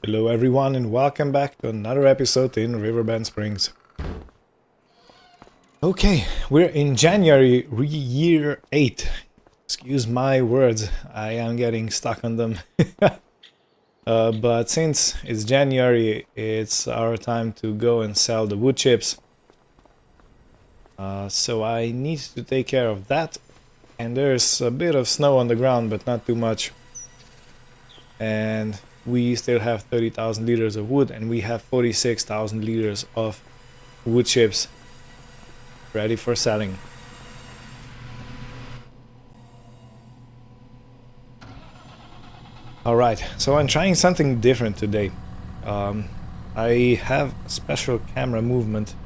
Hello everyone and welcome back to another episode in Riverbend Springs. Okay, we're in January year 8. Excuse my words, I am getting stuck on them. But since it's January, it's our time to go and sell the wood chips. So I need to take care of that. And there's a bit of snow on the ground, but not too much. And we still have 30,000 liters of wood, and we have 46,000 liters of wood chips ready for selling. Alright, so I'm trying something different today. I have a special camera movement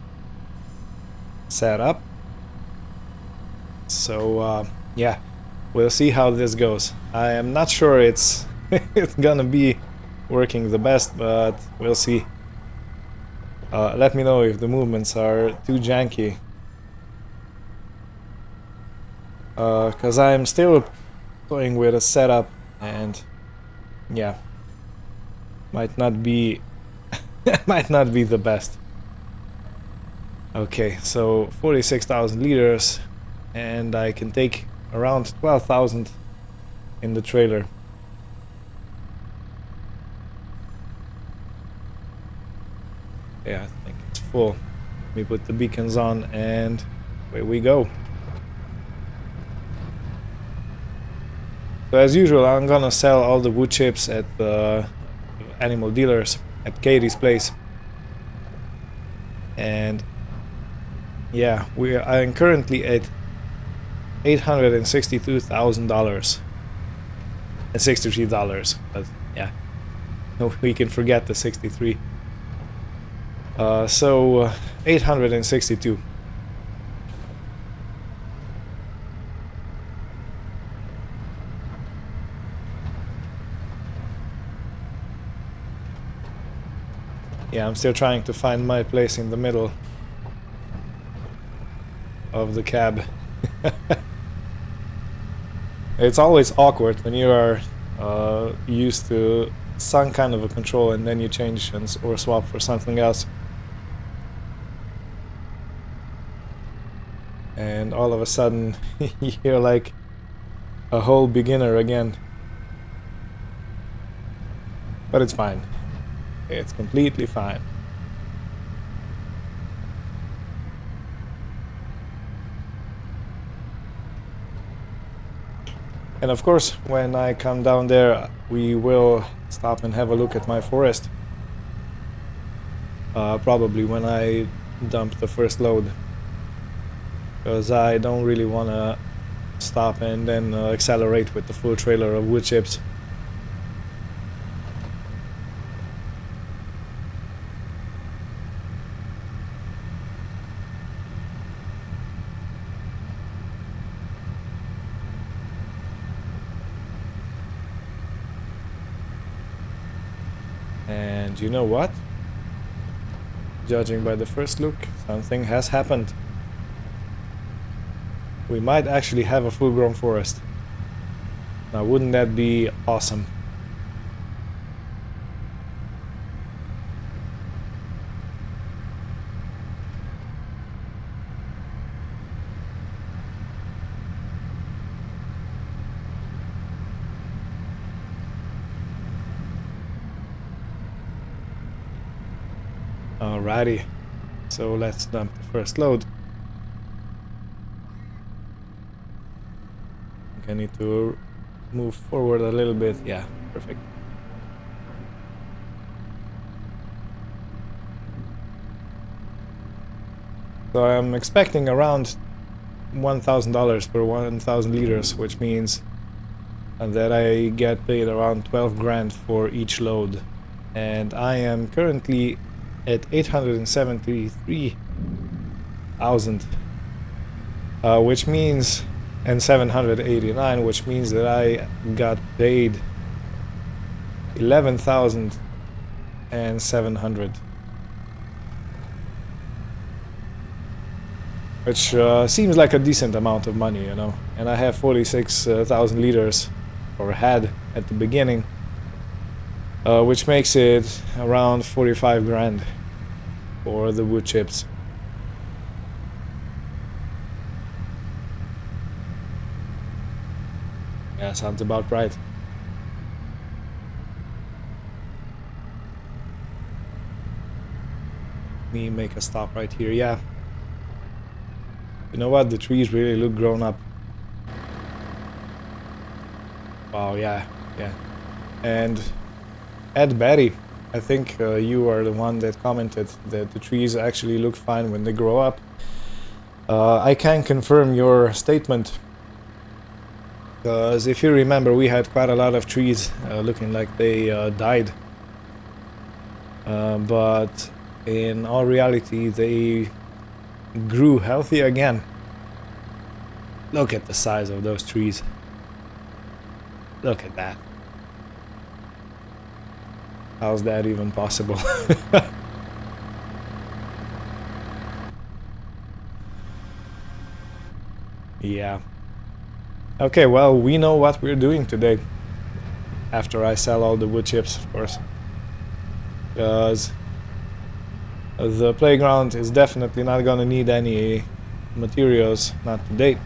set up. So yeah, we'll see how this goes. I am not sure it's it's gonna be working the best, but we'll see. Let me know if the movements are too janky. Because I'm still playing with a setup and yeah, might not be might not be the best. Okay, so 46,000 liters, and I can take around 12,000 in the trailer. Yeah, I think it's full. Let me put the beacons on and away we go. So as usual, I'm gonna sell all the wood chips at the animal dealers at Katie's place. And yeah, I'm currently at $862,000 and $63, but yeah, we can forget the 63. So 862. Yeah, I'm still trying to find my place in the middle of the cab. It's always awkward when you are used to some kind of a control and then you change or swap for something else. And all of a sudden you're like a whole beginner again. But it's fine. It's completely fine. And of course, when I come down there, we will stop and have a look at my forest. Probably when I dump the first load. Because I don't really want to stop and then accelerate with the full trailer of wood chips. And you know what? Judging by the first look, something has happened. We might actually have a full-grown forest. Now, wouldn't that be awesome? Alrighty, so let's dump the first load. I need to move forward a little bit. Yeah, perfect. So I'm expecting around $1,000 per 1,000 liters, which means that I get paid around 12 grand for each load. And I am currently at 873,000, which means, and 789, which means that I got paid 11,700, which seems like a decent amount of money, you know. And I have 46,000 liters, or had at the beginning. which makes it around 45 grand for the wood chips. Yeah, sounds about right. Let me make a stop right here. Yeah. You know what? The trees really look grown up. Wow, yeah, yeah. And Ed Barry, I think you are the one that commented that the trees actually look fine when they grow up. I can confirm your statement. Because if you remember, we had quite a lot of trees looking like they died. But in all reality, they grew healthy again. Look at the size of those trees. Look at that. How's that even possible? Yeah. Okay, well, we know what we're doing today. After I sell all the wood chips, of course. Because the playground is definitely not gonna need any materials, not today.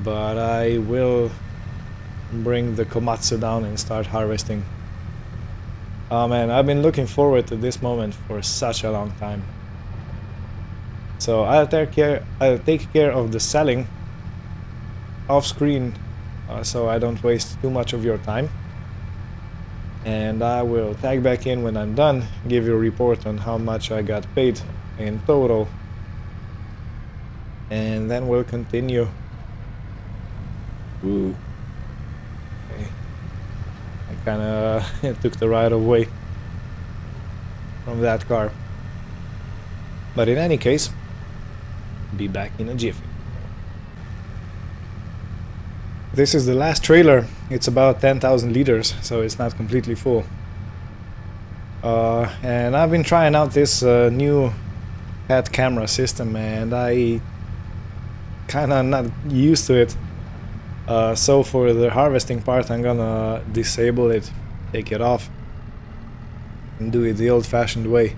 But I will bring the Komatsu down and start harvesting. Oh man, I've been looking forward to this moment for such a long time. So I'll take care of the selling off screen, so I don't waste too much of your time. And I will tag back in when I'm done, give you a report on how much I got paid in total. And then we'll continue. Ooh. Okay. I kinda took the right of way from that car. But in any case, be back in a jiffy. This is the last trailer. It's about 10,000 liters, so it's not completely full. And I've been trying out this new head camera system, and I kinda not used to it. So for the harvesting part, I'm gonna disable it, take it off, and do it the old-fashioned way.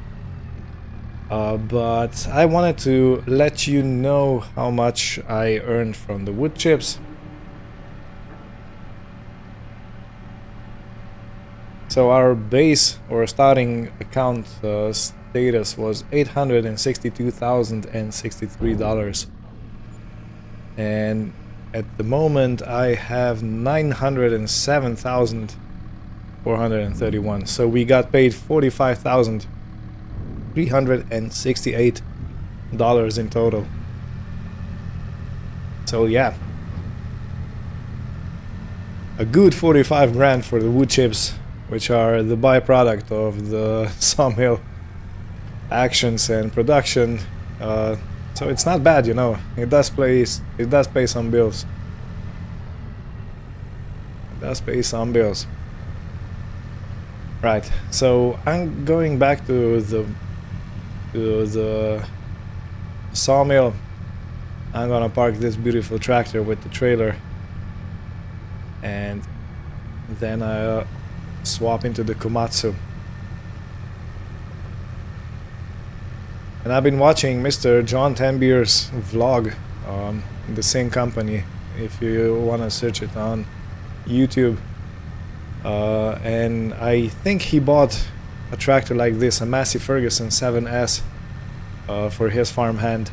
But I wanted to let you know how much I earned from the wood chips. So our base or starting account status was $862,063. And at the moment I have 907,431. So we got paid $45,368 in total. So yeah, a good 45 grand for the wood chips, which are the byproduct of the sawmill actions and production. So it's not bad, you know. It does pay some bills. It does pay some bills. Right. So I'm going back to the sawmill. I'm gonna park this beautiful tractor with the trailer, and then I'll swap into the Komatsu. And I've been watching Mr. John Tambier's vlog, the same company, if you want to search it on YouTube. And I think he bought a tractor like this, a Massey-Ferguson 7S, for his farmhand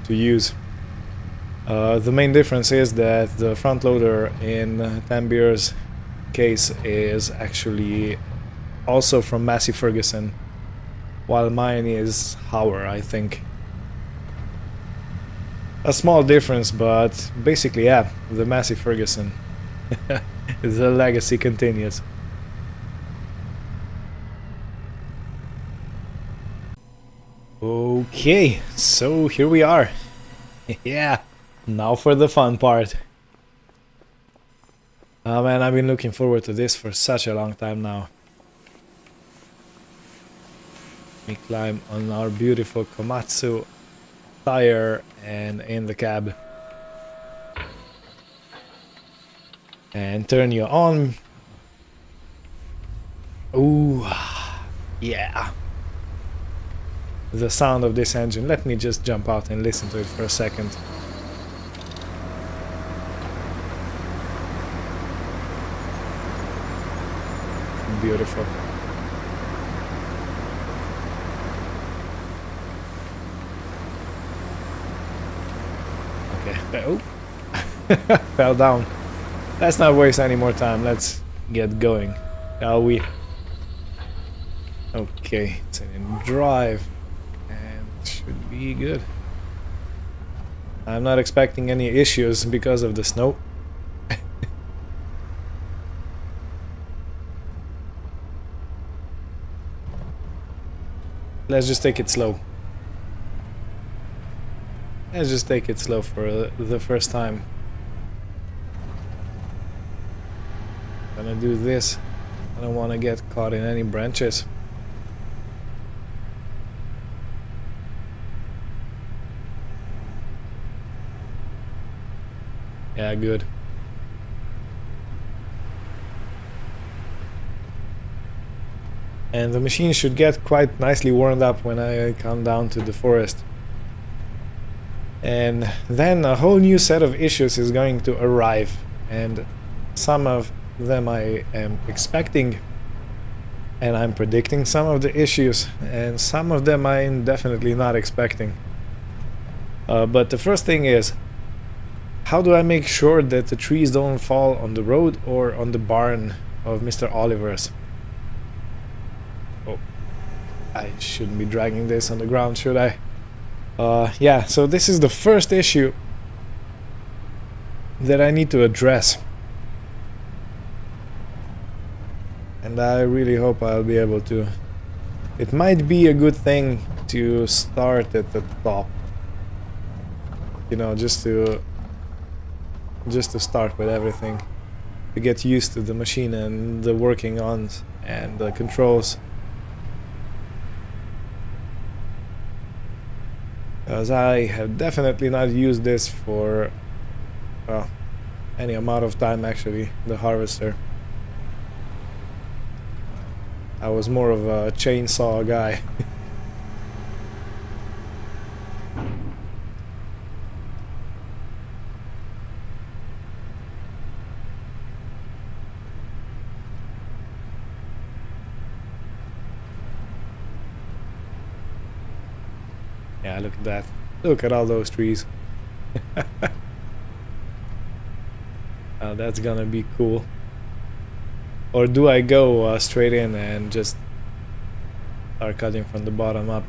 to use. The main difference is that the front loader in Tambier's case is actually also from Massey-Ferguson, while mine is Hauer, I think. A small difference, but basically, yeah, the Massey-Ferguson. The legacy continues. Okay, so here we are. Yeah, now for the fun part. Oh man, I've been looking forward to this for such a long time now. We climb on our beautiful Komatsu tire and in the cab. and turn you on. Ooh, yeah. The sound of this engine. Let me just jump out and listen to it for a second. Beautiful. Okay. Oh. Fell down. Let's not waste any more time. Let's get going, shall we? Okay, it's in drive and should be good. I'm not expecting any issues because of the snow. Let's just take it slow. Let's just take it slow for the first time. Gonna do this. I don't want to get caught in any branches. Yeah, good. And the machine should get quite nicely warmed up when I come down to the forest. And then a whole new set of issues is going to arrive, and some of them I am expecting, and I'm predicting some of the issues, and some of them I'm definitely not expecting. But the first thing is, how do I make sure that the trees don't fall on the road or on the barn of Mr. Oliver's? Oh, I shouldn't be dragging this on the ground, should I? Yeah, so this is the first issue that I need to address. And I really hope I'll be able to. It might be a good thing to start at the top. You know, just to start with everything. To get used to the machine and the working on and the controls. Because I have definitely not used this for, well, any amount of time actually, the HerrWasser. I was more of a chainsaw guy. Yeah, look at that. Look at all those trees. That's gonna be cool. Or do I go straight in and just start cutting from the bottom up?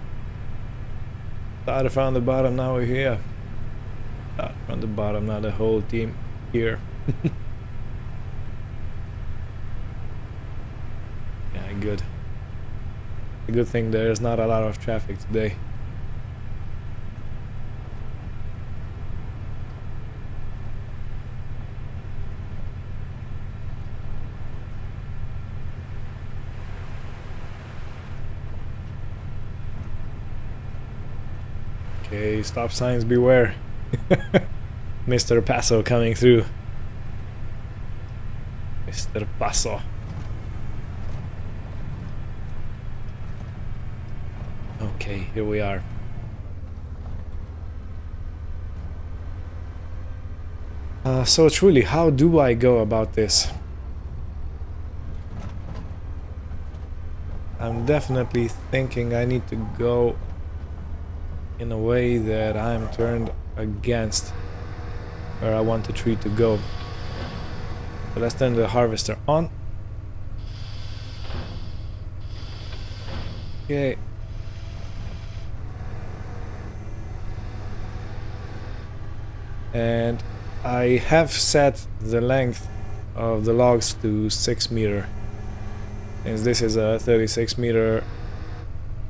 Started from the bottom, now we're here. Start from the bottom, now the whole team here. Yeah, good. A good thing there's not a lot of traffic today. Okay, stop signs beware. Mr. Paso coming through. Mr. Paso. Okay, here we are. So truly, how do I go about this? I'm definitely thinking I need to go in a way that I'm turned against where I want the tree to go. So let's turn the harvester on. Okay. And I have set the length of the logs to 6 meters. Since this is a 36 meter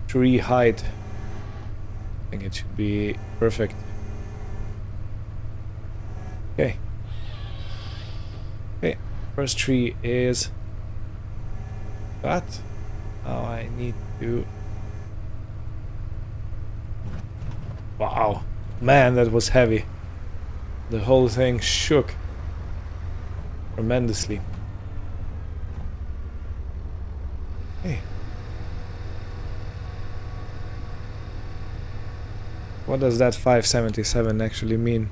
tree height, I think it should be perfect. Okay. Okay, first tree is cut. Now I need to... Wow, man, that was heavy. The whole thing shook. tremendously. Hey. What does that 577 actually mean?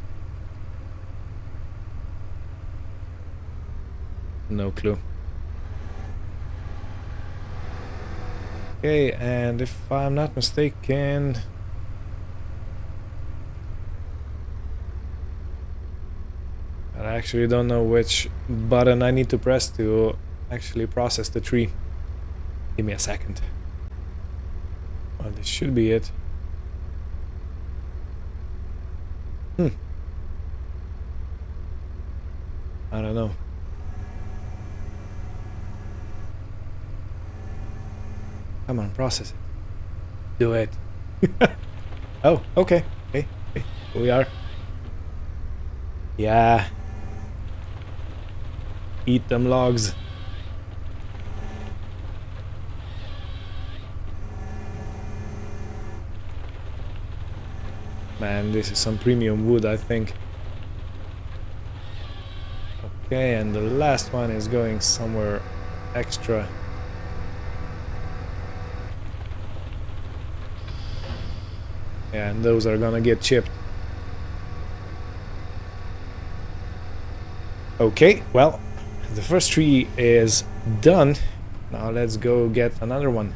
No clue. Okay, and if I'm not mistaken... I actually don't know which button I need to press to actually process the tree. Give me a second. Well, this should be it. I don't know. Come on, process it. Do it. Oh, okay. Okay, okay. Here we are. Yeah. Eat them logs. Man, this is some premium wood, I think. Okay, and the last one is going somewhere extra. Yeah, and those are gonna get chipped. Okay, well, the first tree is done. Now let's go get another one.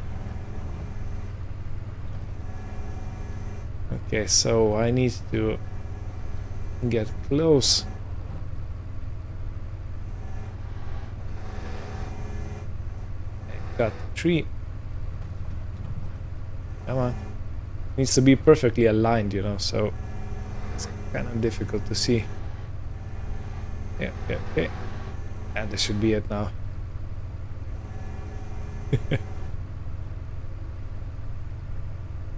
Okay, so I need to get close. Got the tree. Come on. Needs to be perfectly aligned, you know, so it's kind of difficult to see. Yeah, okay. And this should be it now.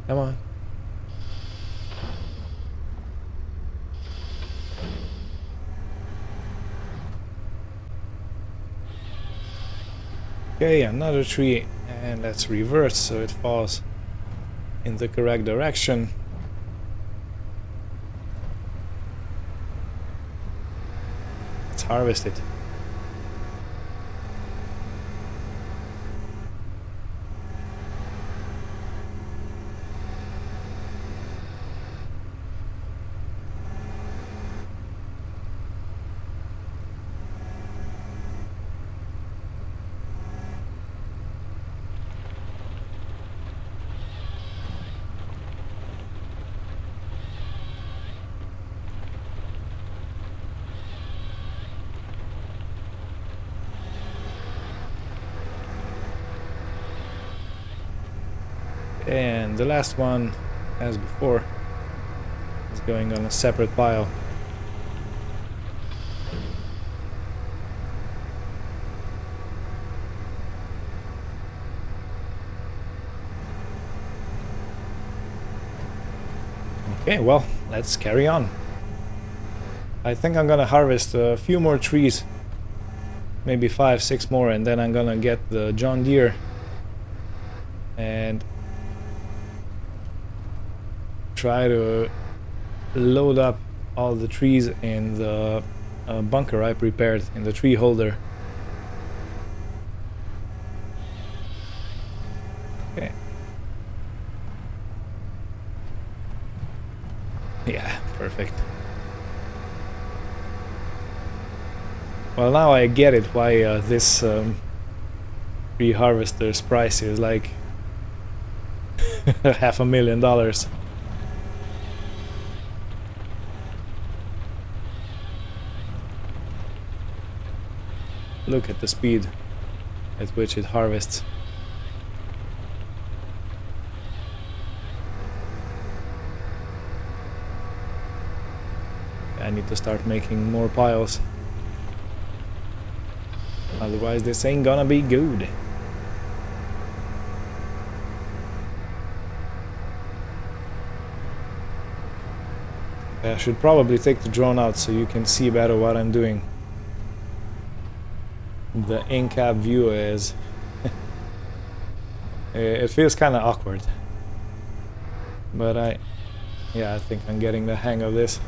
Come on. Okay, another tree, and let's reverse so it falls in the correct direction. Let's harvest it. And the last one, as before, is going on a separate pile. Okay, well, let's carry on. I think I'm gonna harvest a few more trees, maybe 5, 6 more, and then I'm gonna get the John Deere and try to load up all the trees in the bunker I prepared in the tree holder. Okay. Yeah, perfect. Well, now I get it why this tree harvester's price is like $500,000. Look at the speed at which it harvests. I need to start making more piles. Otherwise this ain't gonna be good. I should probably take the drone out so you can see better what I'm doing. The in-cab view is... it feels kind of awkward. But I think I'm getting the hang of this.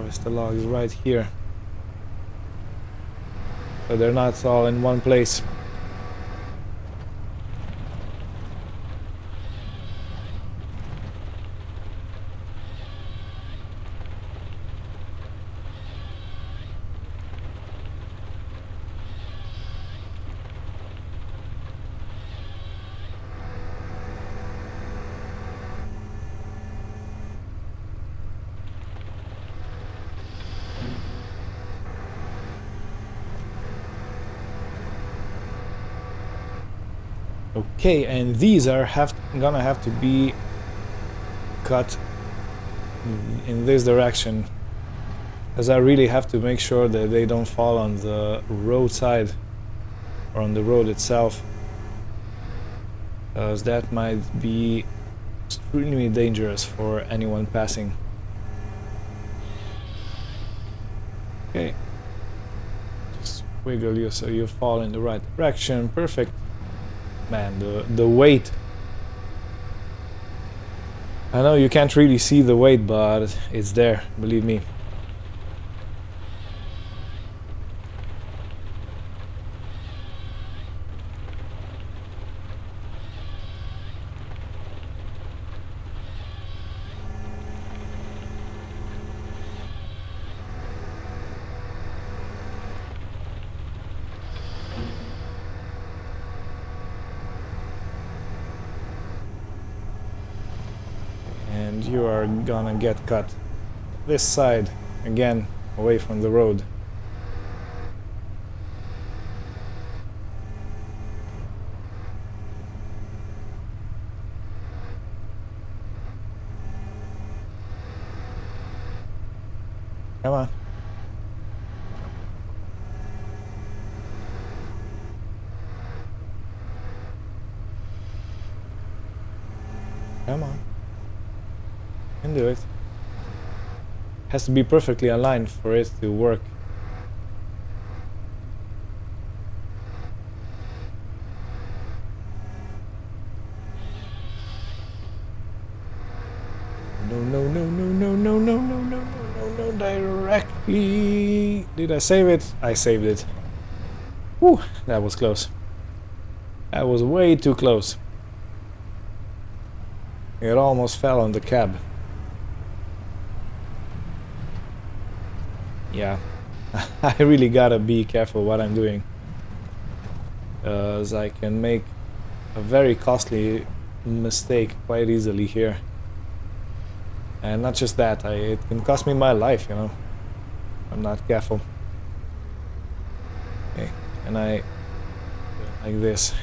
harvest the logs right here. So they're not all in one place. Okay, and these are gonna have to be cut in this direction, as I really have to make sure that they don't fall on the roadside or on the road itself, because that might be extremely dangerous for anyone passing. Okay, just wiggle you so you fall in the right direction. Perfect. Man, the weight. I know you can't really see the weight, but it's there, believe me. And you are gonna get cut this side again, away from the road. Come on. Come on. Can do it. Has to be perfectly aligned for it to work. No, no, no, no, no, no, no, no, no, no, no, directly. Did I save it? I saved it. Whew, that was close. That was way too close. It almost fell on the cab. Yeah, I really gotta be careful what I'm doing, as I can make a very costly mistake quite easily here. And not just that, it can cost me my life, you know. I'm not careful. Okay, and I do it like this.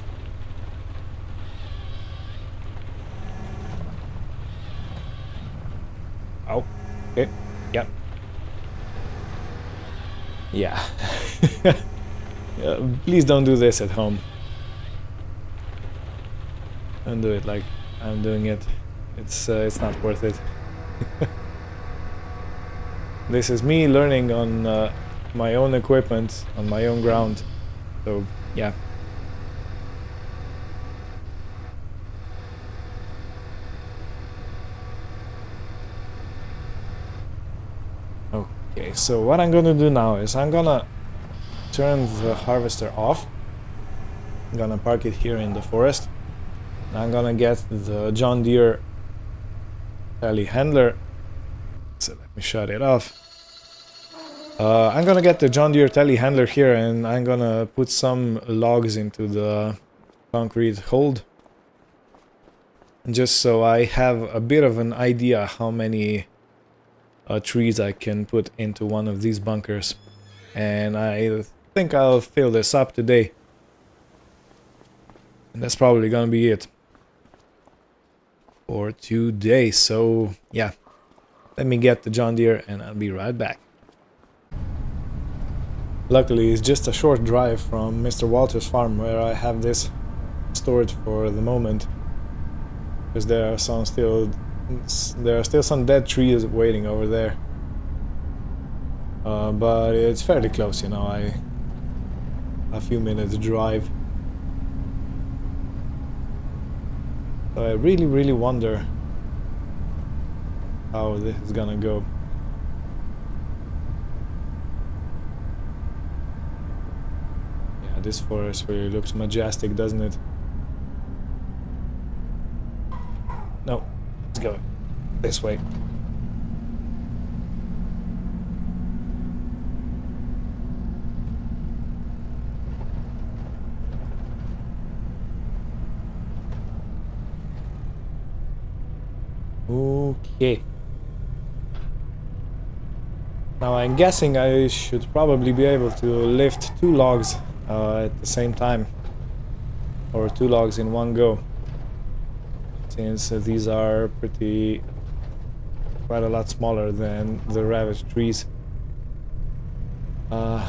Oh, okay, yeah. Yeah. Please don't do this at home. Don't do it like I'm doing it. It's not worth it. This is me learning on my own equipment, on my own ground. So, yeah. Okay, so what I'm gonna do now is I'm gonna turn the harvester off. I'm gonna park it here in the forest. And I'm gonna get the John Deere telehandler. So let me shut it off. I'm gonna get the John Deere telehandler here, and I'm gonna put some logs into the concrete hold. Just so I have a bit of an idea how many trees I can put into one of these bunkers, and I think I'll fill this up today, and that's probably gonna be it for today. So yeah, let me get the John Deere and I'll be right back. Luckily it's just a short drive from Mr. Walter's farm, where I have this stored for the moment, because there are still some dead trees waiting over there. But it's fairly close, you know, a few minutes drive. So I really wonder how this is gonna go. this forest really looks majestic, doesn't it? No, let's go this way. Okay. Now I'm guessing I should probably be able to lift 2 logs at the same time, or 2 logs in one go, since these are quite a lot smaller than the ravaged trees. Yeah.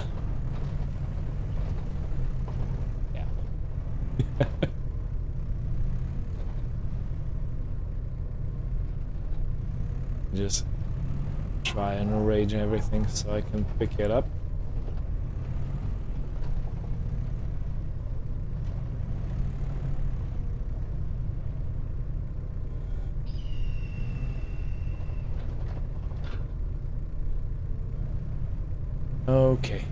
Just try and arrange everything so I can pick it up. Okay.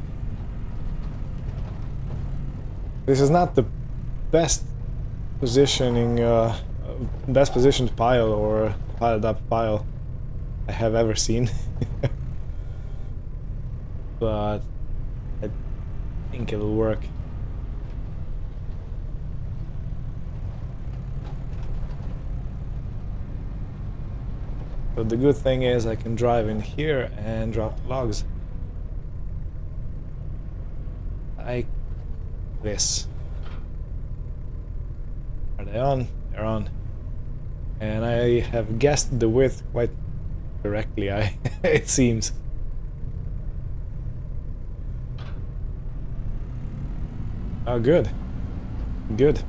This is not the best positioning, best positioned pile or piled up pile I have ever seen. But I think it'll work. But the good thing is I can drive in here and drop logs. Like this. Are they on? They're on. And I have guessed the width quite correctly, it seems. Oh, good. Good.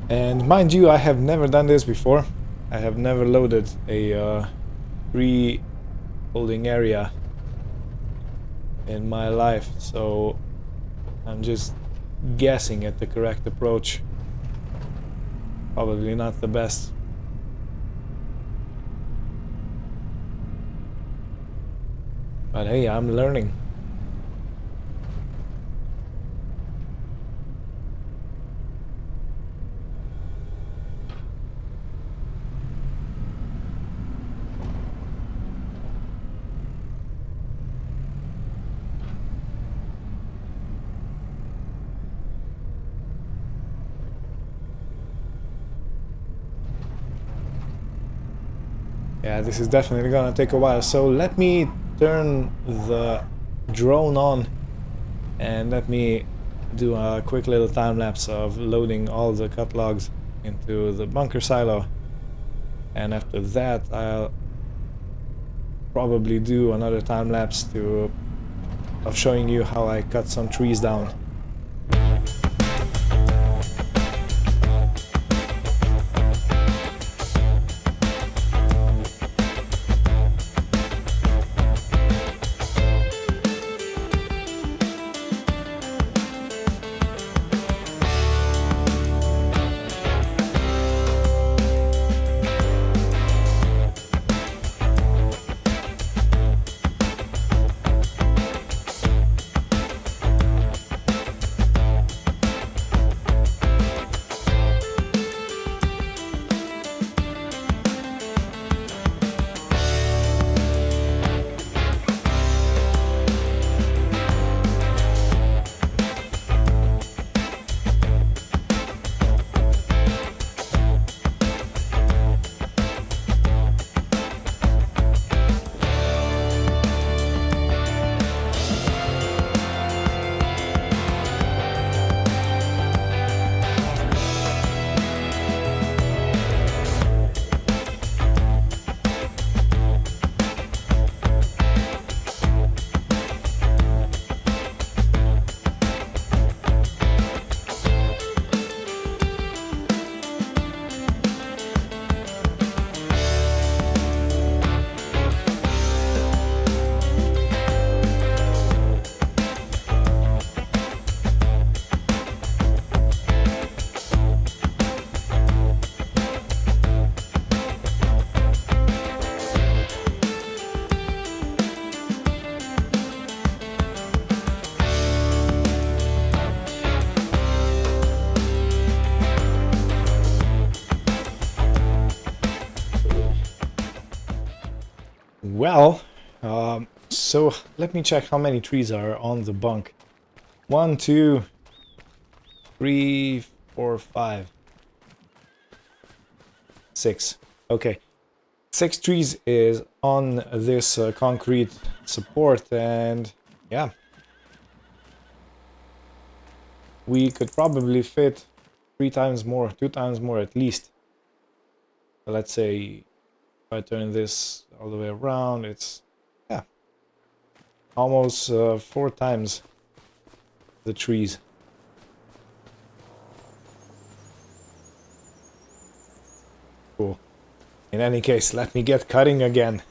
And mind you, I have never done this before. I have never loaded a free holding area in my life, so I'm just guessing at the correct approach. Probably not the best. But hey, I'm learning. Yeah, this is definitely gonna take a while, so let me turn the drone on and let me do a quick little time lapse of loading all the cut logs into the bunker silo, and after that I'll probably do another time lapse of showing you how I cut some trees down. Well, so let me check how many trees are on the bunk. 1, 2, 3, 4, 5, 6. Okay. 6 trees is on this concrete support, and yeah. We could probably fit 3 times more, 2 times more at least. So let's say if I turn this all the way around, it's, yeah, almost 4 times the trees. Cool. In any case, let me get cutting again.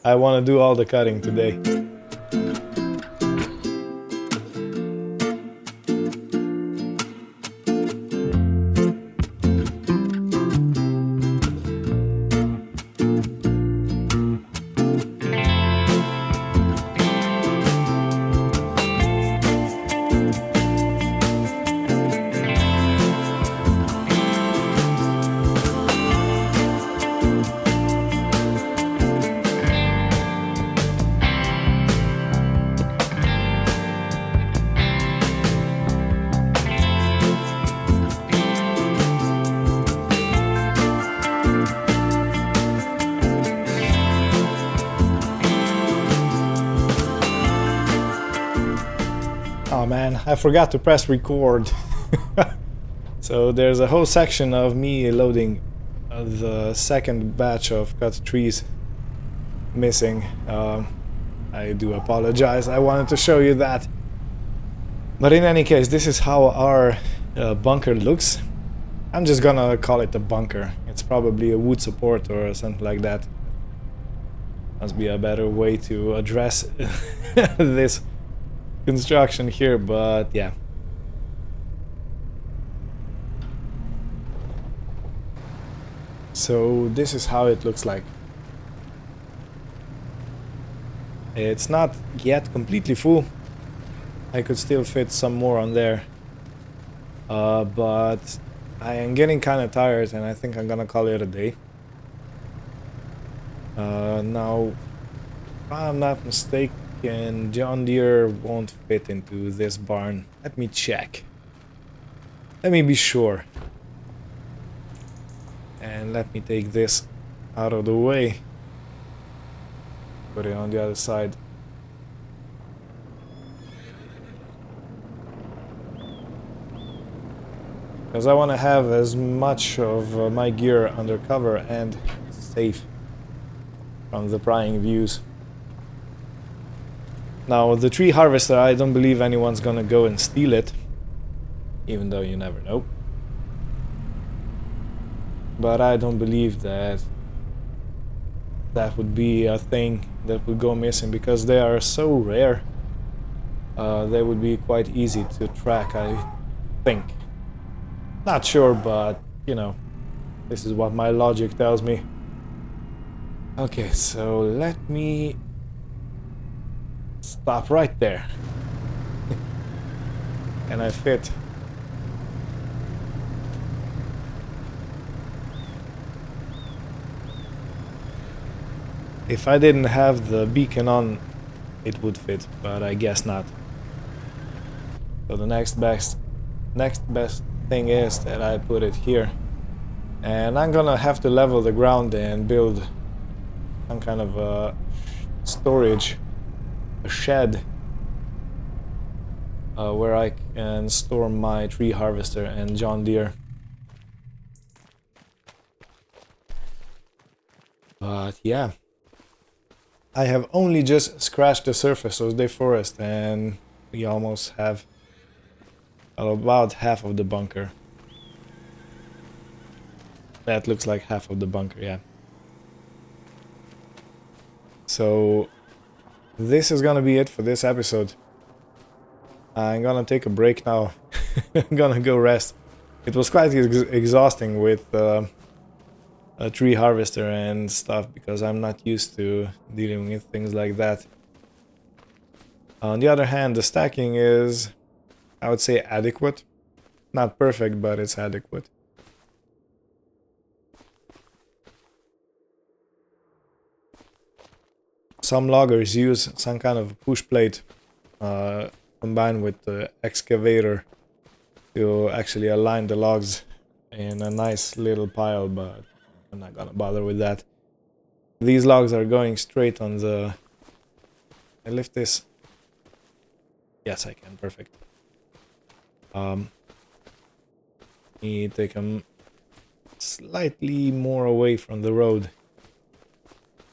I want to do all the cutting today. Oh man, I forgot to press record. So there's a whole section of me loading the second batch of cut trees missing. I do apologize, I wanted to show you that. But in any case, this is how our bunker looks. I'm just gonna call it a bunker. It's probably a wood support or something like that. Must be a better way to address this construction here, but yeah. So this is how it looks like. It's not yet completely full. I could still fit some more on there. But I am getting kind of tired and I think I'm gonna call it a day. Now, if I'm not mistaken, John Deere won't fit into this barn. Let me check. Let me be sure. And let me take this out of the way. Put it on the other side. Because I want to have as much of my gear under cover and safe from the prying views. Now, the tree harvester, I don't believe anyone's gonna go and steal it. Even though you never know. But I don't believe that that would be a thing that would go missing, because they are so rare. They would be quite easy to track, I think. Not sure, but, you know, this is what my logic tells me. Okay, so let me stop right there. And I fit. If I didn't have the beacon on, it would fit, but I guess not. So the next best thing is that I put it here. And I'm gonna have to level the ground and build some kind of a storage, a shed, where I can store my tree harvester and John Deere. But yeah, I have only just scratched the surface of the forest and we almost have about half of the bunker. That looks like half of the bunker, yeah. So this is gonna be it for this episode. I'm gonna take a break now. I'm gonna go rest. It was quite exhausting with a tree harvester and stuff, because I'm not used to dealing with things like that. On the other hand, the stacking is, I would say, adequate. Not perfect, but it's adequate. some loggers use some kind of push plate combined with the excavator to actually align the logs in a nice little pile, but I'm not gonna bother with that. These logs are going straight on the... I lift this? Yes, I can. Perfect. Me take them slightly more away from the road.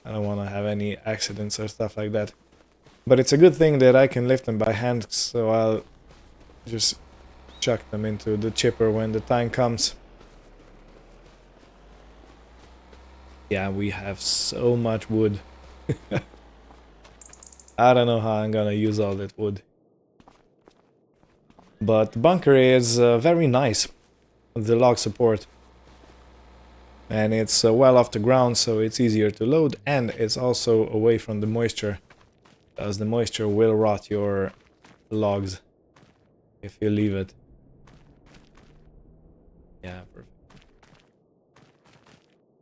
I don't want to have any accidents or stuff like that. But it's a good thing that I can lift them by hand, so I'll just chuck them into the chipper when the time comes. Yeah, we have so much wood. I don't know how I'm gonna use all that wood. But the bunker is very nice, the log support. And it's well off the ground, so it's easier to load, and it's also away from the moisture, as the moisture will rot your logs if you leave it. Yeah, perfect.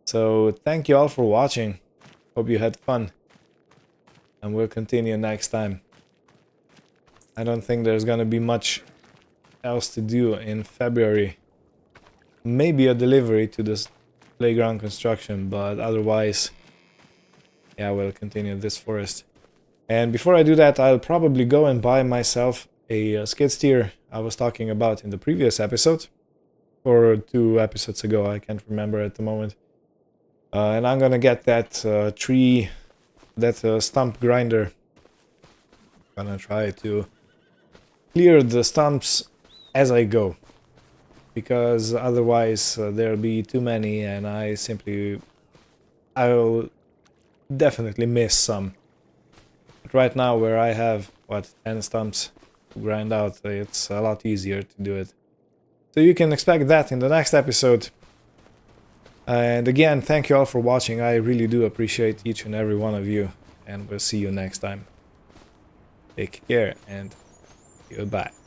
So thank you all for watching. Hope you had fun, and we'll continue next time. I don't think there's gonna be much else to do in February. Maybe a delivery to this playground construction, but otherwise, yeah, we'll continue this forest. And before I do that, I'll probably go and buy myself a skid steer I was talking about in the previous episode, or 2 episodes ago, I can't remember at the moment. And I'm gonna get that stump grinder. Gonna try to clear the stumps as I go, because otherwise there'll be too many and I'll definitely miss some. But right now, where I have, what, 10 stumps to grind out, it's a lot easier to do it. So you can expect that in the next episode. And again, thank you all for watching. I really do appreciate each and every one of you, and we'll see you next time. Take care and goodbye.